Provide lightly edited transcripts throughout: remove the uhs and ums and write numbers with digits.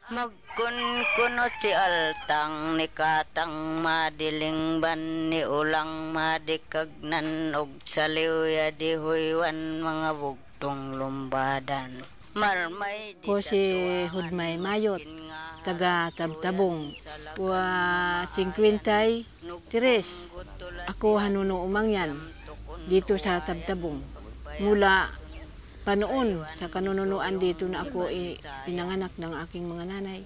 Magkunkunot si altang ni katang madiling ban ni ulang madikagnan og saliw ya di huywan mga bugtong lumbadan. Marmay di Ko si Hudmay Mayot, taga Tabtabong. Wa 53. Ako hanuno umangyan dito sa Tabtabong. Mula panoon sa kanununuan dito na ako pinanganak ng aking mga nanay.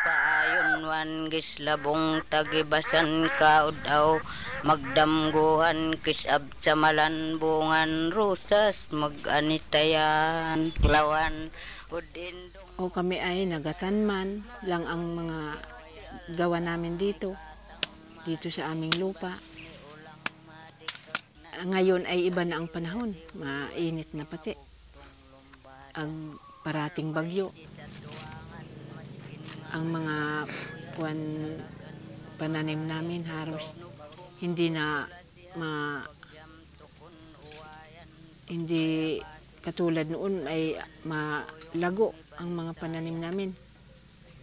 Paayon wan gislabong tagibasan kaudaw magdamguhan kisab sa malanbungan rusas maganitayan lawan udindong. O kami ay nagatanman lang ang mga gawa namin dito sa aming lupa. Ngayon ay iba na ang panahon, mainit na pati. Ang parating bagyo. Ang mga pananim namin halos hindi katulad noon ay malago ang mga pananim namin.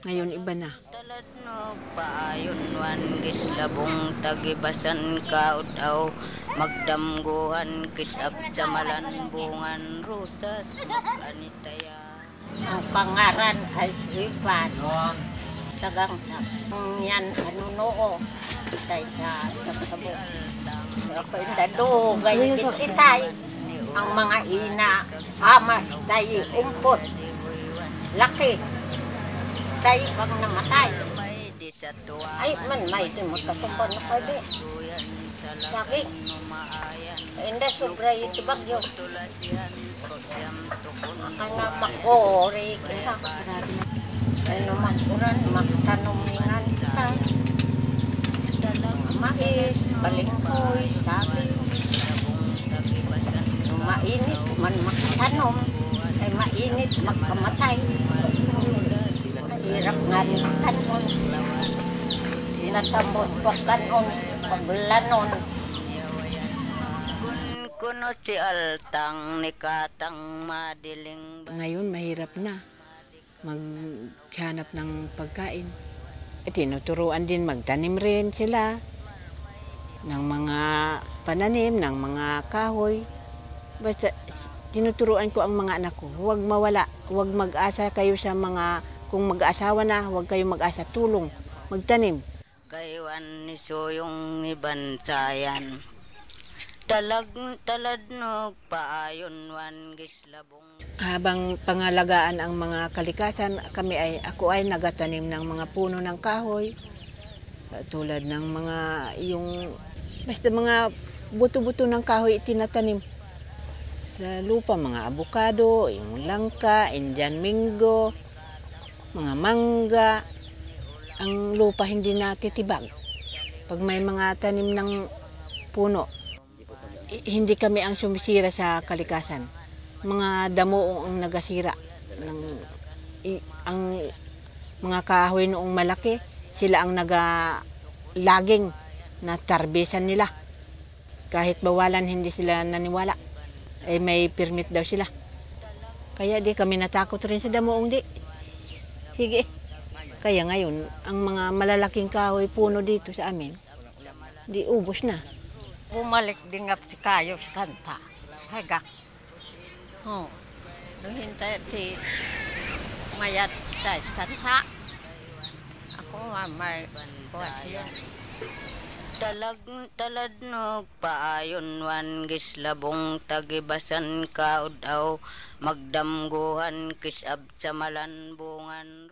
Ngayon iba na. Talad no paayon wan gislabong tagibasan kaudaw magdamguhan kisab sa malanbungan rusas maganitayan. Ang pangaran ay Ivan. Tagang yan noo tay sa Tabtabong. Ako indado gayit sitay. Ang mga ina amas tay umpot. Laki. Tay pang namatay. Ay man may timutatupan na pwede. Sakit. Hindi sobra ito bagyo. Kana makori kita. Ano makuran, magtanumingan kita. Mais, balingkoy, sabi. Mainit, man magtanom. Ay mainit, magkamatay. Hirap nga rin ang kanon. Natamot pa kanon, paglanon. Kunkunot si altang ni katang madiling. Ngayon mahirap na maghanap ng pagkain. Tinuturuan din magtanim rin sila ng mga pananim, ng mga kahoy. Basta tinuturuan ko ang mga anak ko, huwag mawala, huwag mag-asa kayo sa mga, kung mag-asawa na, huwag kayo mag-asa, tulong, magtanim. Kaywan ni suyong ni bansayan. Talad no paayon wan gislabong. Habang pangalagaan ang mga kalikasan, ako ay nagatanim ng mga puno ng kahoy. Tulad ng mga basta mga buto-buto ng kahoy itinatanim. Sa lupa, mga abukado, yung langka, Indian mingo, mga mangga. Ang lupa hindi natitibag. Pag may mga tanim ng puno, hindi kami ang sumisira sa kalikasan. Mga damo ang nagasira. Ang mga kahoy noong malaki, sila ang laging na tarbesan nila. Kahit bawalan, hindi sila naniwala. May permit daw sila. Kaya di kami natakot rin sa damoong di. Sige. Kaya ngayon, ang mga malalaking kahoy puno dito sa amin, di ubos na. Bumalik din nga si kayo sa kanta. Hagak. Nung hintay ti mayat sa kanta. Ako nga may kuha siya. Talad no paayon wan gislabong tagibasan kaudaw magdamguhan kisab sa malanbungan.